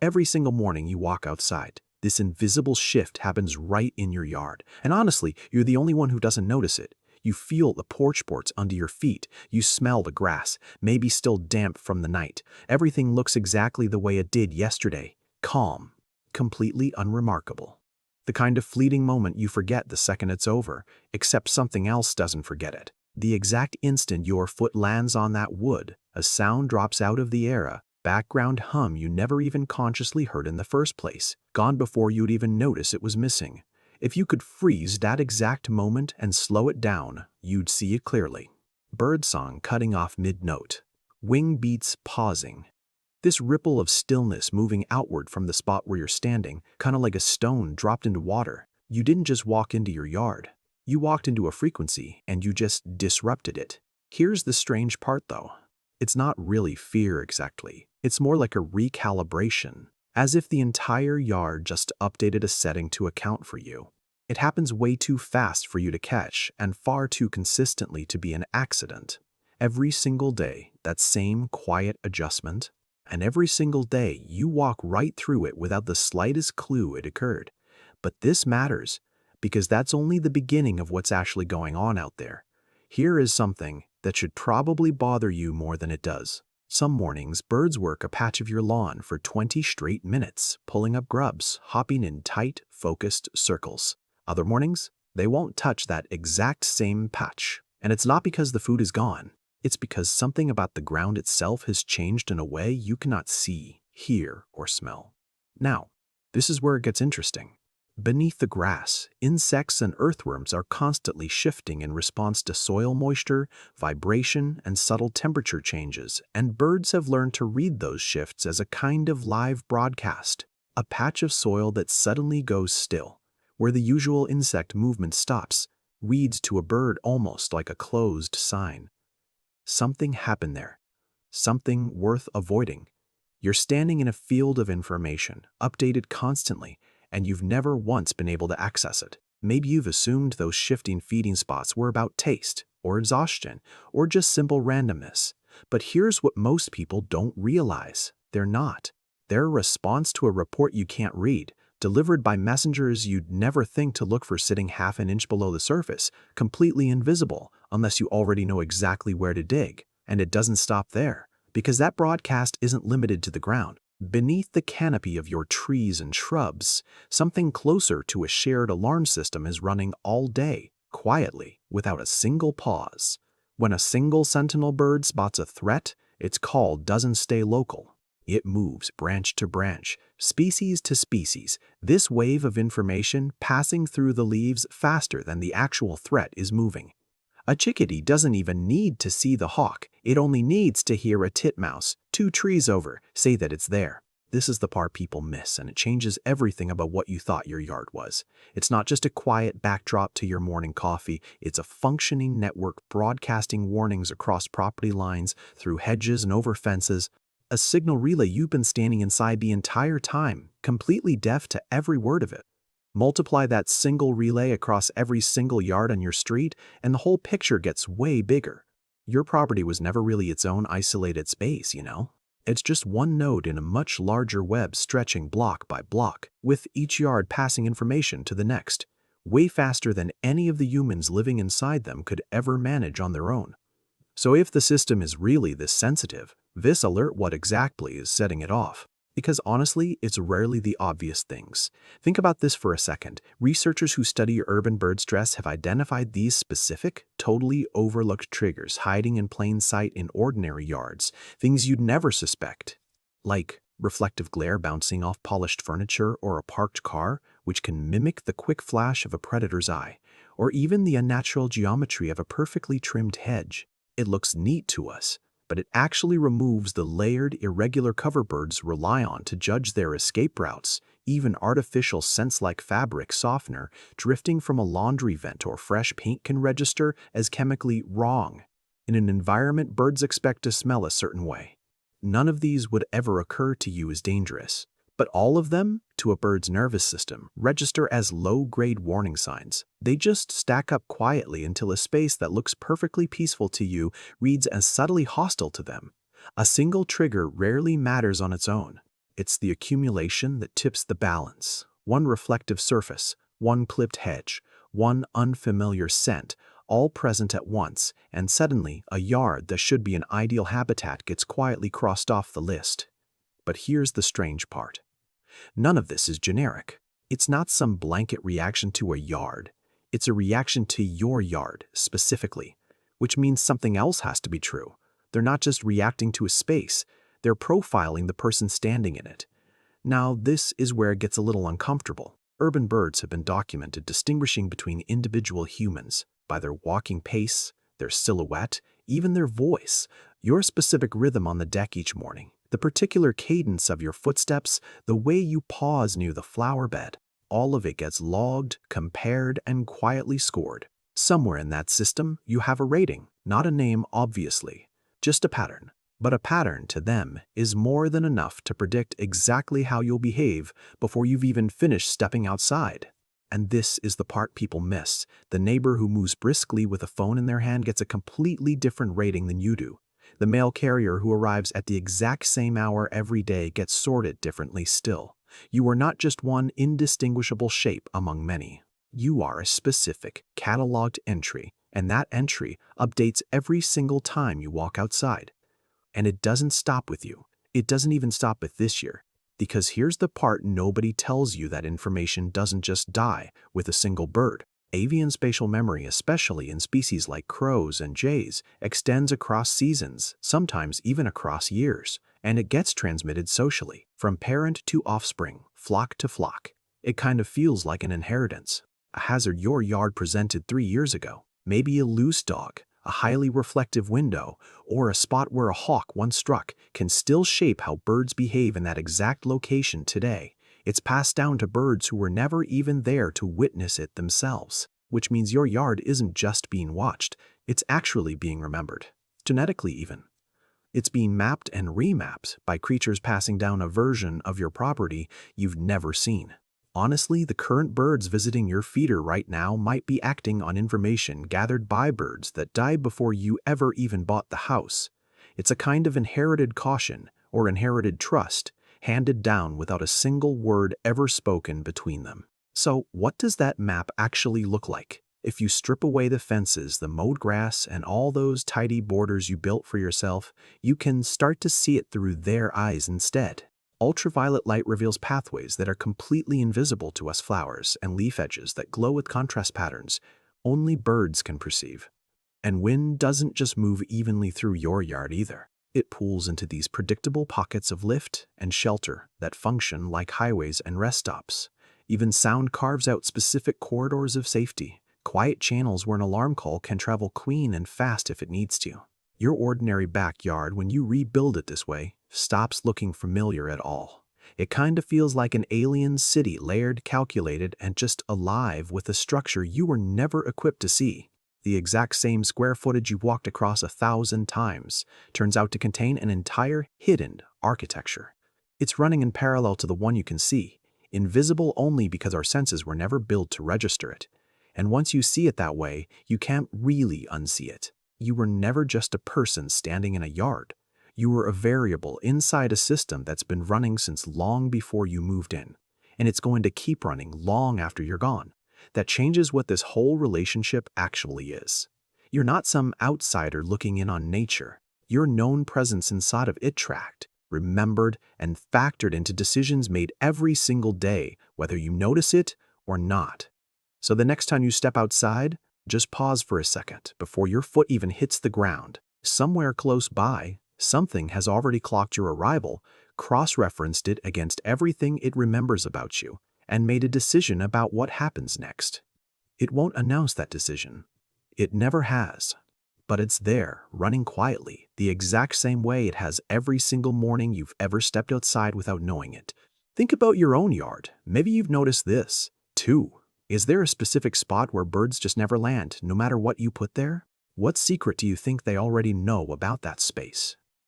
Every single morning you walk outside, this invisible shift happens right in your yard. And honestly, you're the only one who doesn't notice it. You feel the porch boards under your feet. You smell the grass, maybe still damp from the night. Everything looks exactly the way it did yesterday. Calm, completely unremarkable. The kind of fleeting moment you forget the second it's over, except something else doesn't forget it. The exact instant your foot lands on that wood, a sound drops out of the air, a background hum you never even consciously heard in the first place, gone before you'd even notice it was missing. If you could freeze that exact moment and slow it down, you'd see it clearly. Birdsong cutting off mid-note. Wing beats pausing. This ripple of stillness moving outward from the spot where you're standing, kind of like a stone dropped into water. You didn't just walk into your yard. You walked into a frequency and you just disrupted it. Here's the strange part though. It's not really fear exactly. It's more like a recalibration, as if the entire yard just updated a setting to account for you. It happens way too fast for you to catch and far too consistently to be an accident. Every single day, that same quiet adjustment, and every single day you walk right through it without the slightest clue it occurred. But this matters, because that's only the beginning of what's actually going on out there. Here is something that should probably bother you more than it does. Some mornings, birds work a patch of your lawn for 20 straight minutes, pulling up grubs, hopping in tight, focused circles. Other mornings, they won't touch that exact same patch. And it's not because the food is gone. It's because something about the ground itself has changed in a way you cannot see, hear, or smell. Now, this is where it gets interesting. Beneath the grass, insects and earthworms are constantly shifting in response to soil moisture, vibration, and subtle temperature changes, and birds have learned to read those shifts as a kind of live broadcast. A patch of soil that suddenly goes still, where the usual insect movement stops, reads to a bird almost like a closed sign. Something happened there, something worth avoiding. You're standing in a field of information, updated constantly, and you've never once been able to access it. Maybe you've assumed those shifting feeding spots were about taste, or exhaustion, or just simple randomness. But here's what most people don't realize. They're not. They're a response to a report you can't read, delivered by messengers you'd never think to look for sitting half an inch below the surface, completely invisible, unless you already know exactly where to dig. And it doesn't stop there, because that broadcast isn't limited to the ground. Beneath the canopy of your trees and shrubs, something closer to a shared alarm system is running all day, quietly, without a single pause. When a single sentinel bird spots a threat, its call doesn't stay local. It moves branch to branch, species to species, this wave of information passing through the leaves faster than the actual threat is moving. A chickadee doesn't even need to see the hawk. It only needs to hear a titmouse, 2 trees over, say that it's there. This is the part people miss, and it changes everything about what you thought your yard was. It's not just a quiet backdrop to your morning coffee. It's a functioning network broadcasting warnings across property lines, through hedges and over fences. A signal relay you've been standing inside the entire time, completely deaf to every word of it. Multiply that single relay across every single yard on your street, and the whole picture gets way bigger. Your property was never really its own isolated space, you know? It's just one node in a much larger web stretching block by block, with each yard passing information to the next, way faster than any of the humans living inside them could ever manage on their own. So if the system is really this sensitive, this alert what exactly is setting it off? Because honestly, it's rarely the obvious things. Think about this for a second. Researchers who study urban bird stress have identified these specific, totally overlooked triggers hiding in plain sight in ordinary yards, things you'd never suspect. Like reflective glare bouncing off polished furniture or a parked car, which can mimic the quick flash of a predator's eye, or even the unnatural geometry of a perfectly trimmed hedge. It looks neat to us, but it actually removes the layered, irregular cover birds rely on to judge their escape routes. Even artificial scents-like fabric softener drifting from a laundry vent or fresh paint can register as chemically wrong. In an environment birds expect to smell a certain way. None of these would ever occur to you as dangerous, but all of them, to a bird's nervous system, register as low-grade warning signs. They just stack up quietly until a space that looks perfectly peaceful to you reads as subtly hostile to them. A single trigger rarely matters on its own, It's the accumulation that tips the balance. One reflective surface, one clipped hedge, one unfamiliar scent, all present at once, and suddenly a yard that should be an ideal habitat gets quietly crossed off the list. But here's the strange part. None of this is generic. It's not some blanket reaction to a yard. It's a reaction to your yard, specifically, which means something else has to be true. They're not just reacting to a space, they're profiling the person standing in it. Now, this is where it gets a little uncomfortable. Urban birds have been documented distinguishing between individual humans by their walking pace, their silhouette, even their voice, your specific rhythm on the deck each morning, the particular cadence of your footsteps, the way you pause near the flower bed. All of it gets logged, compared, and quietly scored. Somewhere in that system, you have a rating, not a name, obviously, just a pattern. But a pattern, to them, is more than enough to predict exactly how you'll behave before you've even finished stepping outside. And this is the part people miss. The neighbor who moves briskly with a phone in their hand gets a completely different rating than you do. The mail carrier who arrives at the exact same hour every day gets sorted differently still. You are not just one indistinguishable shape among many. You are a specific, cataloged entry, and that entry updates every single time you walk outside. And it doesn't stop with you. It doesn't even stop with this year. Because here's the part nobody tells you: that information doesn't just die with a single bird. Avian spatial memory, especially in species like crows and jays, extends across seasons, sometimes even across years, and it gets transmitted socially, from parent to offspring, flock to flock. It kind of feels like an inheritance. A hazard your yard presented 3 years ago, maybe a loose dog, a highly reflective window, or a spot where a hawk once struck, can still shape how birds behave in that exact location today. It's passed down to birds who were never even there to witness it themselves, which means your yard isn't just being watched, it's actually being remembered, genetically even. It's being mapped and remapped by creatures passing down a version of your property you've never seen. Honestly, the current birds visiting your feeder right now might be acting on information gathered by birds that died before you ever even bought the house. It's a kind of inherited caution or inherited trust, handed down without a single word ever spoken between them. So, what does that map actually look like? If you strip away the fences, the mowed grass, and all those tidy borders you built for yourself, you can start to see it through their eyes instead. Ultraviolet light reveals pathways that are completely invisible to us, flowers and leaf edges that glow with contrast patterns only birds can perceive. And wind doesn't just move evenly through your yard either. It pools into these predictable pockets of lift and shelter that function like highways and rest stops. Even sound carves out specific corridors of safety, quiet channels where an alarm call can travel clean and fast if it needs to. Your ordinary backyard, when you rebuild it this way, stops looking familiar at all. It kind of feels like an alien city, layered, calculated, and just alive with a structure you were never equipped to see. The exact same square footage you've walked across 1,000 times turns out to contain an entire hidden architecture. It's running in parallel to the one you can see, invisible only because our senses were never built to register it. And once you see it that way, you can't really unsee it. You were never just a person standing in a yard. You were a variable inside a system that's been running since long before you moved in. And it's going to keep running long after you're gone. That changes what this whole relationship actually is. You're not some outsider looking in on nature. Your known presence inside of it tracked, remembered, and factored into decisions made every single day, whether you notice it or not. So the next time you step outside, just pause for a second before your foot even hits the ground. Somewhere close by, something has already clocked your arrival, cross-referenced it against everything it remembers about you, and made a decision about what happens next. It won't announce that decision. It never has. But it's there, running quietly, the exact same way it has every single morning you've ever stepped outside without knowing it. Think about your own yard. Maybe you've noticed this, too. Is there a specific spot where birds just never land, no matter what you put there? What secret do you think they already know about that space?